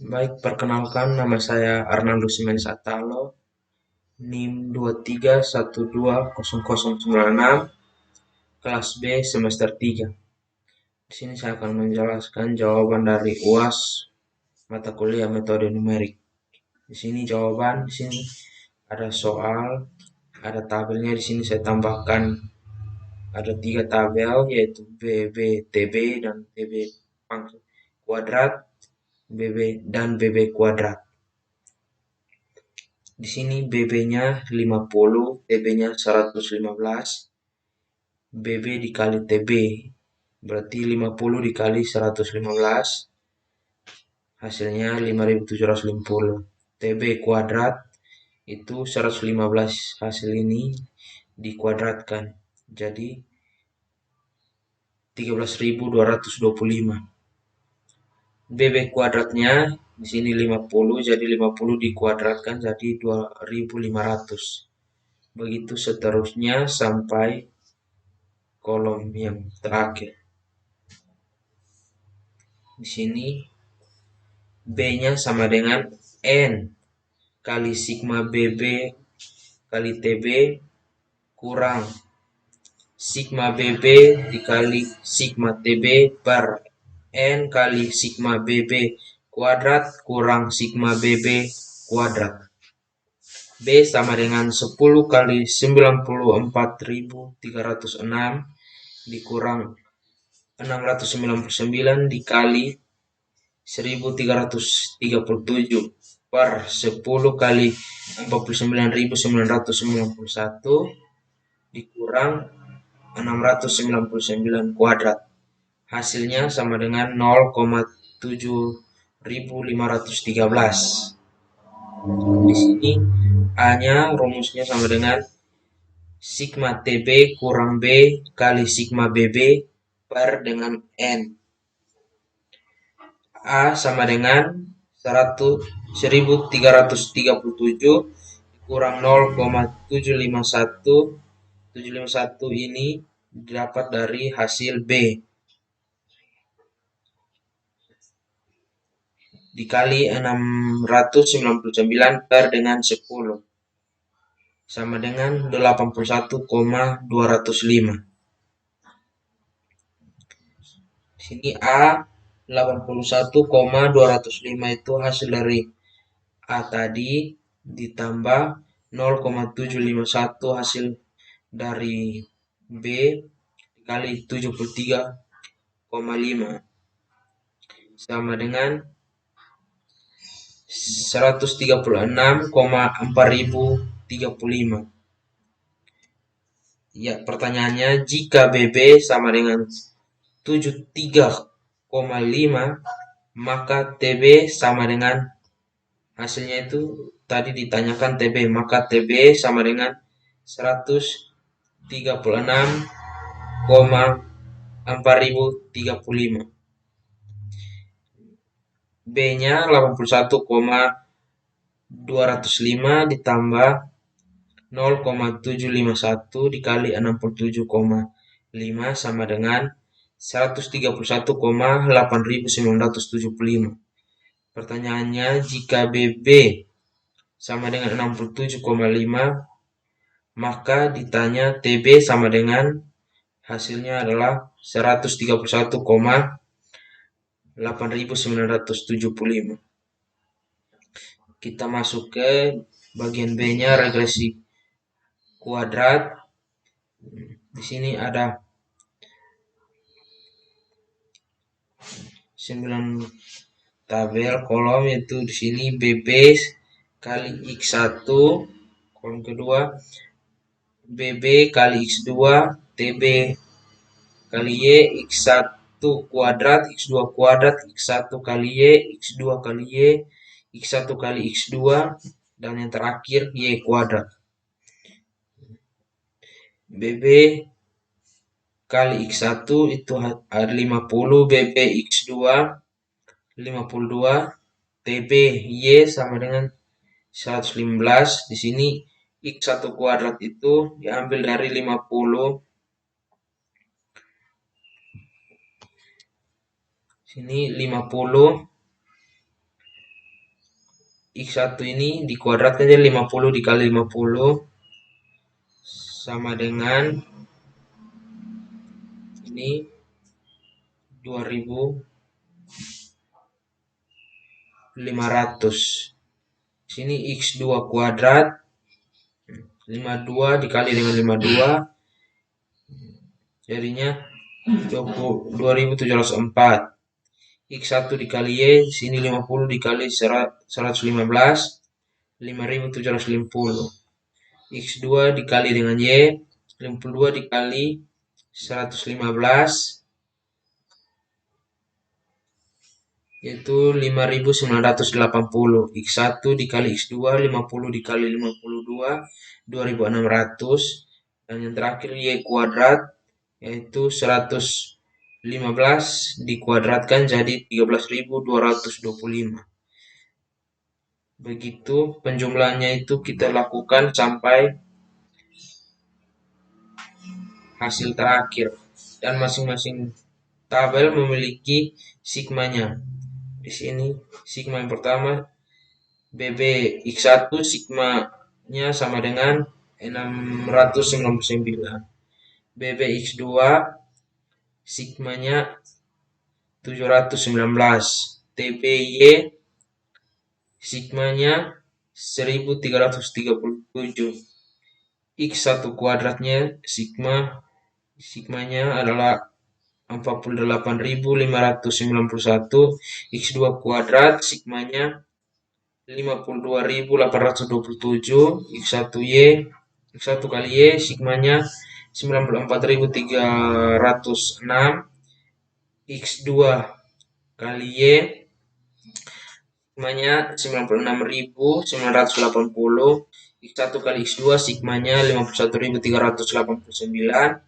Baik, perkenalkan nama saya Arnaldo Simenes Atalo, NIM 23120096, kelas B semester 3. Di sini saya akan menjelaskan jawaban dari UAS mata kuliah metode numerik. Di sini jawaban, di sini ada soal, ada tabelnya. Di sini saya tambahkan ada 3 tabel, yaitu BB, TB, dan BB kuadrat, BB dan BB kuadrat. Di sini BB-nya 50, TB-nya 115, BB dikali TB. Berarti 50 dikali 115, hasilnya 5750. TB kuadrat itu 115, hasil ini dikuadratkan. Jadi 13.225. BB kuadratnya di sini 50, jadi 50 dikuadratkan jadi 2500. Begitu seterusnya sampai kolom yang terakhir. Di sini B-nya sama dengan N kali sigma BB kali TB kurang sigma BB dikali sigma TB per N kali sigma BB kuadrat kurang sigma BB kuadrat. B sama dengan 10 kali 94.306 dikurang 699 dikali 1337 per 10 kali 49.991 dikurang 699 kuadrat. Hasilnya sama dengan 0,7513. Di sini A-nya rumusnya sama dengan sigma TB kurang B kali sigma BB per dengan N. A sama dengan 1337 kurang 0,751. 751 ini didapat dari hasil B dikali 699 per dengan 10 sama dengan 81,205. Di sini A 81,205 itu hasil dari A tadi ditambah 0,751 hasil dari B dikali 73,5 sama dengan 136,4035. Ya, pertanyaannya jika BB sama dengan 73,5 maka TB sama dengan hasilnya itu tadi ditanyakan TB, maka TB sama dengan 136,4035. B-nya 81,205 ditambah 0,751 dikali 67,5 sama dengan 131,8975. Pertanyaannya, jika BB sama dengan 67,5, maka ditanya TB sama dengan hasilnya adalah 131,8975. Kita masuk ke bagian B-nya, regresi kuadrat. Di sini ada 9 tabel kolom, yaitu di sini BB kali X1, kolom kedua BB kali X2, TB kali Y, X1 kuadrat, X2 kuadrat, X1 kali Y, X2 kali Y, X1 kali X2, dan yang terakhir Y kuadrat. BB kali X1 itu ada 50, BB X2 52, TB Y sama dengan 115. Di sini X1 kuadrat itu diambil dari 50. Sini 50 X1 ini dikuadratkan jadi 50 dikali 50 sama dengan ini 2500. Sini X2 kuadrat 52 dikali dengan 52 jadinya 2704. X1 dikali Y, sini 50 dikali 115, 5750. X2 dikali dengan Y, 52 dikali 115, yaitu 5980. X1 dikali X2, 50 dikali 52, 2600. Dan yang terakhir Y kuadrat, yaitu 115 dikuadratkan jadi 13.225. Begitu penjumlahannya itu kita lakukan sampai hasil terakhir. Dan masing-masing tabel memiliki sigmanya. Di sini sigma yang pertama BB X1 sigmanya sama dengan 699. BB X2 sigmanya 719. TBY sigmanya 1337. X1 kuadratnya sigmanya adalah 48.591. X2 kuadrat sigmanya 52.827. X1 kali Y sigmanya 94.306. X2 kali Y sigmanya 96.980. X1 kali X2 sigmanya 51.389.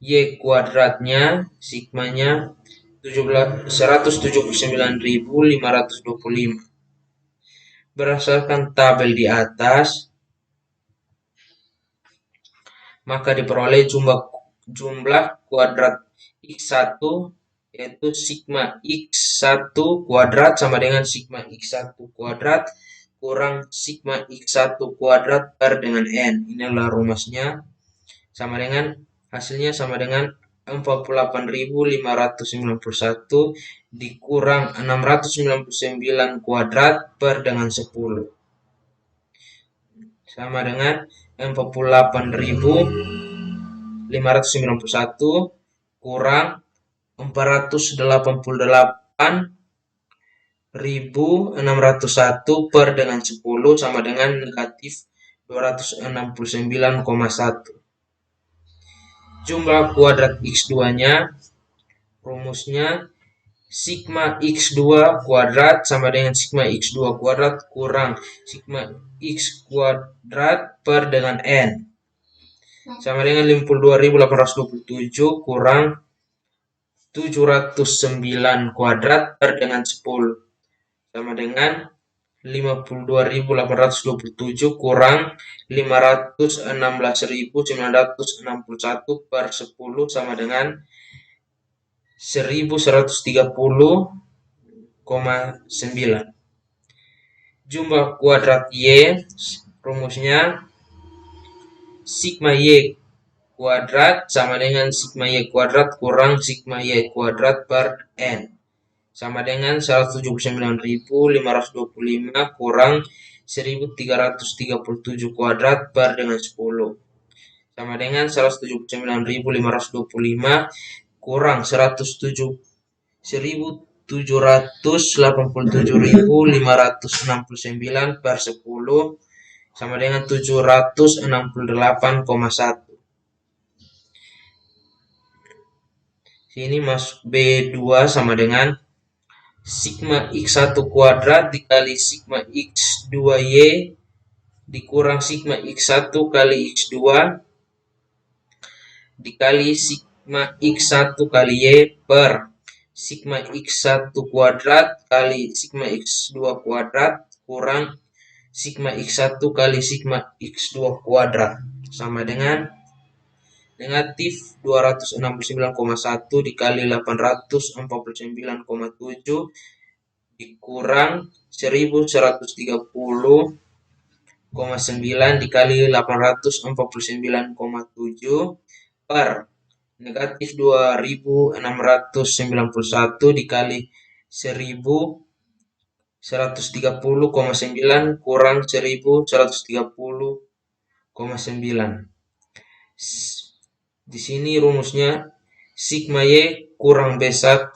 Y kuadratnya sigmanya 179.525. Berdasarkan tabel di atas, maka diperoleh jumlah kuadrat X1 yaitu sigma X1 kuadrat sama dengan sigma X1 kuadrat kurang sigma X1 kuadrat per dengan N. Ini adalah rumusnya. Hasilnya sama dengan 48.591 dikurang 699 kuadrat per dengan 10. Sama dengan 48.591 kurang 488.601 per dengan 10 sama dengan negatif 269,1. Jumlah kuadrat X2-nya, rumusnya sigma X2 kuadrat sama dengan sigma X2 kuadrat kurang sigma X kuadrat per dengan N. Sama dengan 52.827 kurang 709 kuadrat per dengan 10. Sama dengan 52.827 kurang 516.961 per 10 sama dengan 1130,9. Jumlah kuadrat Y, rumusnya sigma Y kuadrat sama dengan sigma Y kuadrat kurang sigma Y kuadrat per N. Sama dengan 179.525 kurang 1.337 kuadrat per dengan 10. Sama dengan 179.525 kurang 1.787.569 per 10 sama dengan 768,1. Sini masuk B2 sama dengan sigma X1 kuadrat dikali sigma X2Y dikurang sigma X1 kali X2 dikali sigma X1 kali Y per sigma X1 kuadrat kali sigma X2 kuadrat kurang sigma X1 kali sigma X2 kuadrat sama dengan negatif 269,1 dikali 849,7 dikurang 1130,9 dikali 849,7 per negatif 2691 dikali 1130,9 kurang 1130,9. Di sini rumusnya sigma Y kurang B1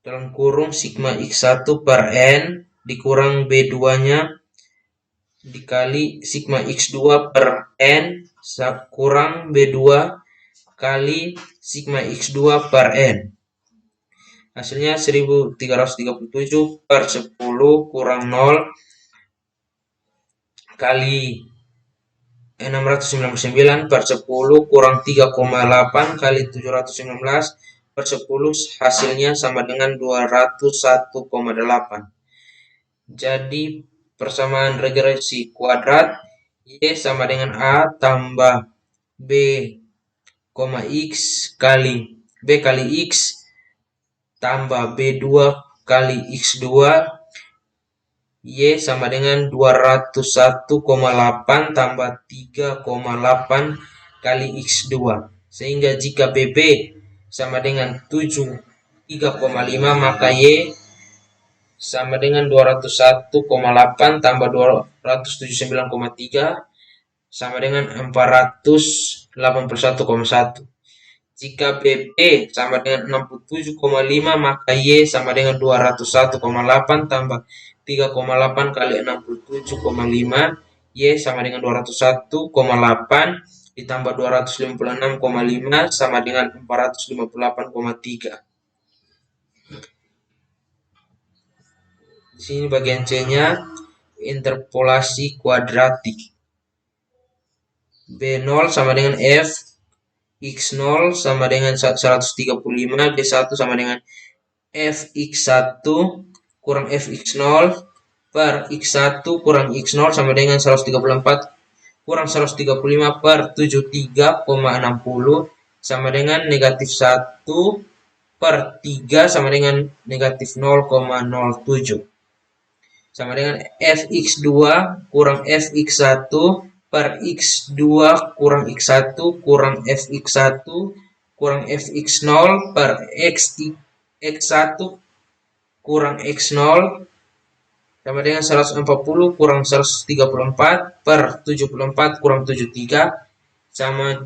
dalam kurung sigma X1 per N dikurang B2-nya dikali sigma X2 per N kurang B2 kali sigma X2 per N. Hasilnya 1337 per 10 kurang 0 kali 699 per 10 kurang 3,8 kali 719 per 10 hasilnya sama dengan 201,8. Jadi persamaan regresi kuadrat Y sama dengan A tambah B, X kali B kali X tambah B2 kali X2 Y sama dengan 201,8 tambah 3,8 kali X2. Sehingga jika BB sama dengan 3,5 maka Y sama dengan 201,8 tambah 279,3 sama dengan 481,1. Jika BB sama dengan 67,5 maka Y sama dengan 201,8 tambah 3,8 kali 67,5 Y sama dengan 201,8 ditambah 256,5 sama dengan 458,3. Di sini bagian C-nya interpolasi kuadratik. B0 sama dengan F, X0 sama dengan 135, B1 sama dengan Fx1 kurang Fx0 per X1 kurang X0 sama dengan 134 kurang 135 per 73,60 sama dengan negatif 1 per 3 sama dengan negatif 0,07 sama dengan Fx2 kurang Fx1 per X2 kurang X1 kurang Fx1 kurang Fx0 per X1 kurang X0 sama dengan 140 kurang 134 per 74 kurang 73 sama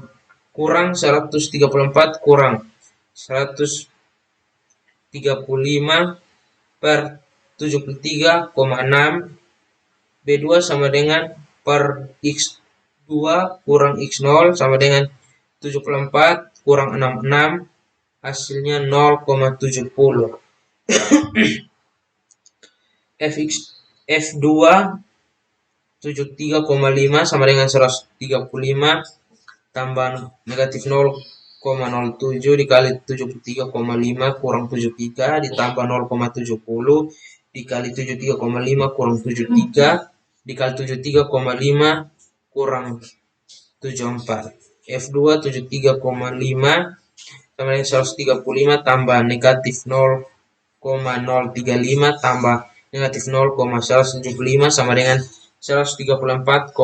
kurang 134 kurang 135 per 73,6 B2 sama dengan per X2 kurang X0 sama dengan 74 kurang 66 hasilnya 0,70. F2 73,5 sama dengan 135 tambah negatif 0,07 dikali 73,5 kurang 73 ditambah 0,70 dikali 73,5 kurang 73 dikali 73,5 kurang 74. F2 73,5 sama dengan 135 tambah negatif 0,035 tambah negatif 0,175 sama dengan 134,79.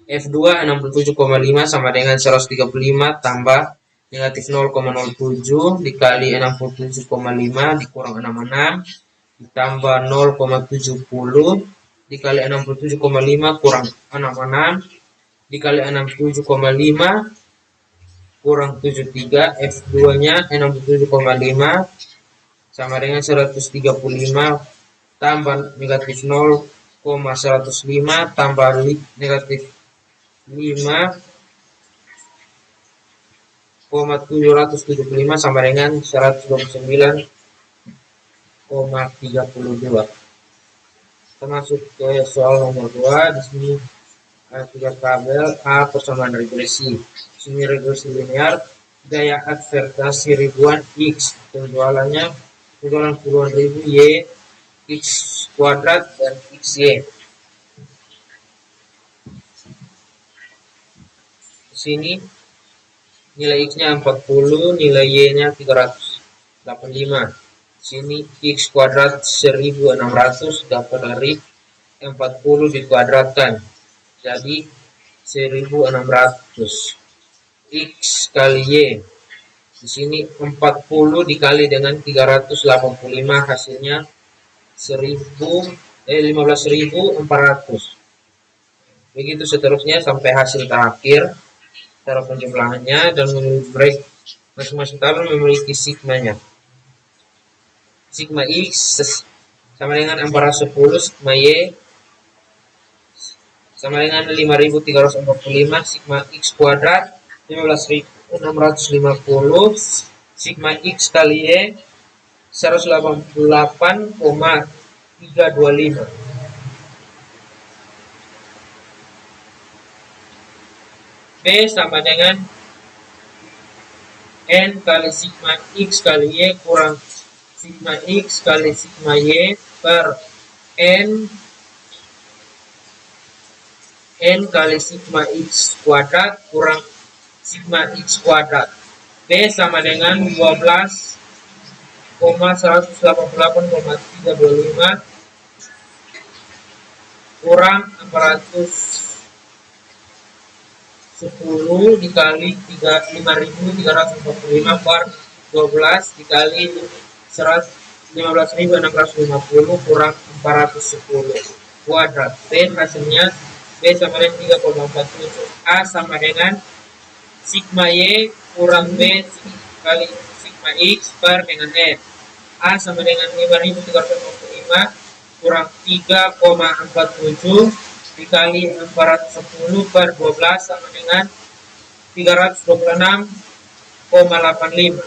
F2 67,5 sama dengan 135 tambah negatif 0,07 dikali 67,5 dikurang 66 ditambah 0,70 dikali 67,5 kurang 66 dikali 67,5 kurang 73. F2 nya 67,5 sama dengan 135 tambah negatif 0,105 tambah negatif 5,775 sama dengan 129,32. Kita masuk ke soal nomor 2. Di sini ada 3 tabel A persamaan regresi. Di sini regresi linear, gaya adversasi ribuan X, penjualannya penjualan puluhan ribu Y, X kuadrat dan XY. Di sini nilai X-nya 40, nilai Y-nya 300. 85. Sini X kuadrat 1600 dapat dari 40 dikuadratkan. Jadi 1600. X kali Y. Di sini 40 dikali dengan 385 hasilnya 15.400. Begitu seterusnya sampai hasil terakhir. Cara penjumlahannya dan break masing-masing tabel memiliki sigmanya. Sigma X sama dengan 410, sigma Y sama dengan 5345, sigma X kuadrat 15.650, sigma X kali Y 188,325. B sama dengan N kali sigma X kali Y kurang sigma X kali sigma Y per N kali sigma X kuadrat kurang sigma X kuadrat. B sama dengan 12,188,325 kurang 410 dikali 5.345 per 12 dikali 15.650 kurang 410 kuadrat. B hasilnya B sama dengan 3,47. A sama dengan sigma Y kurang B kali sigma X per dengan N. A sama dengan 5.345 kurang 3,47 dikali 410 per 12 sama dengan 326,85.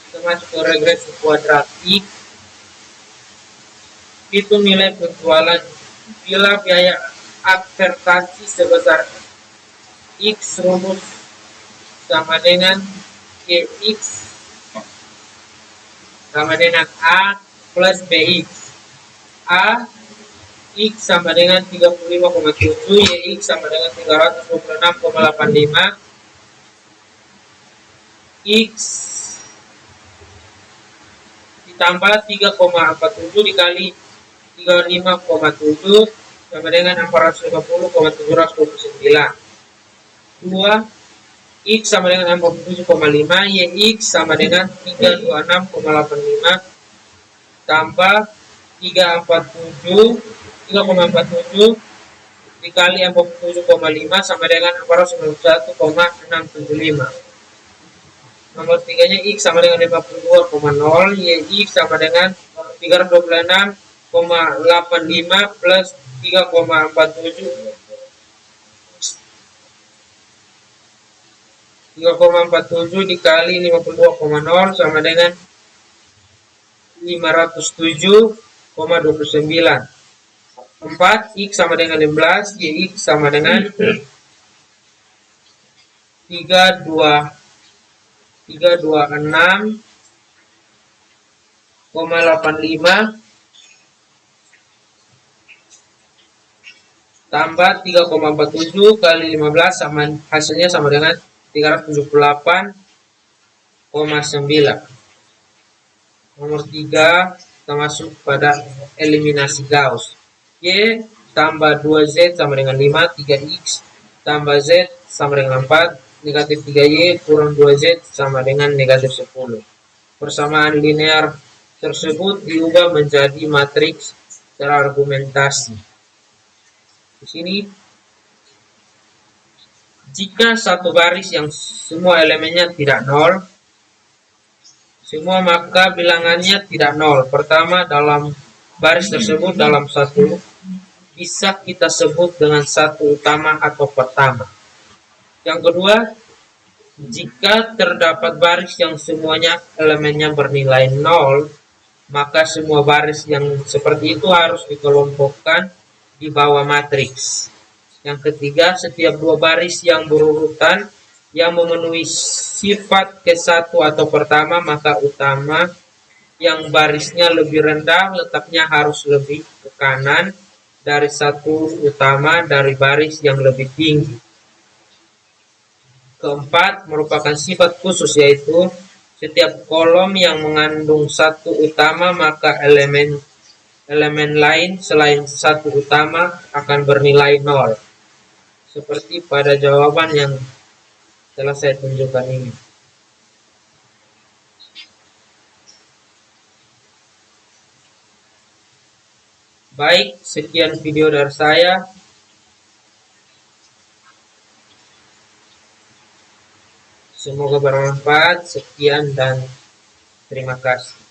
Kita masuk ke regresi kuadratik. Itu nilai penjualan bila biaya advertasi sebesar X rumus sama dengan GX sama dengan A plus BX. A X sama dengan 35,7, YX sama dengan 326,85, X ditambah 3,47 dikali 35,7 sama dengan 450,729. 2 X sama dengan 47,5, YX sama dengan 326,85 tambah 3,47 dikali 47,5 sama dengan 491,675. Nomor 3-nya X sama dengan 52,0, YX sama dengan 326,85 plus 3,47 dikali 52,0 sama dengan 507,29. 4 X sama dengan 15, YX sama dengan 326,85 tambah 3,47 kali 15 sama hasilnya sama dengan 378,9. Nomor 3 kita masuk pada eliminasi Gauss. Y tambah 2Z sama dengan 5, 3X tambah Z sama dengan 4, negatif 3Y kurang 2Z sama dengan negatif 10. Persamaan linear tersebut diubah menjadi matriks secara argumentasi. Di sini, jika satu baris yang semua elemennya tidak nol, semua maka bilangannya tidak nol. Pertama, dalam baris tersebut dalam satu bisa kita sebut dengan satu utama atau pertama. Yang kedua, jika terdapat baris yang semuanya elemennya bernilai nol, maka semua baris yang seperti itu harus dikelompokkan di bawah matriks. Yang ketiga, setiap dua baris yang berurutan yang memenuhi sifat ke-1 atau pertama, maka utama yang barisnya lebih rendah letaknya harus lebih ke kanan dari satu utama dari baris yang lebih tinggi. Keempat, merupakan sifat khusus, yaitu Setiap kolom yang mengandung satu utama, maka elemen lain selain satu utama akan bernilai nol. Seperti pada jawaban yang telah saya tunjukkan ini. Baik, sekian video dari saya. Semoga bermanfaat. Sekian dan terima kasih.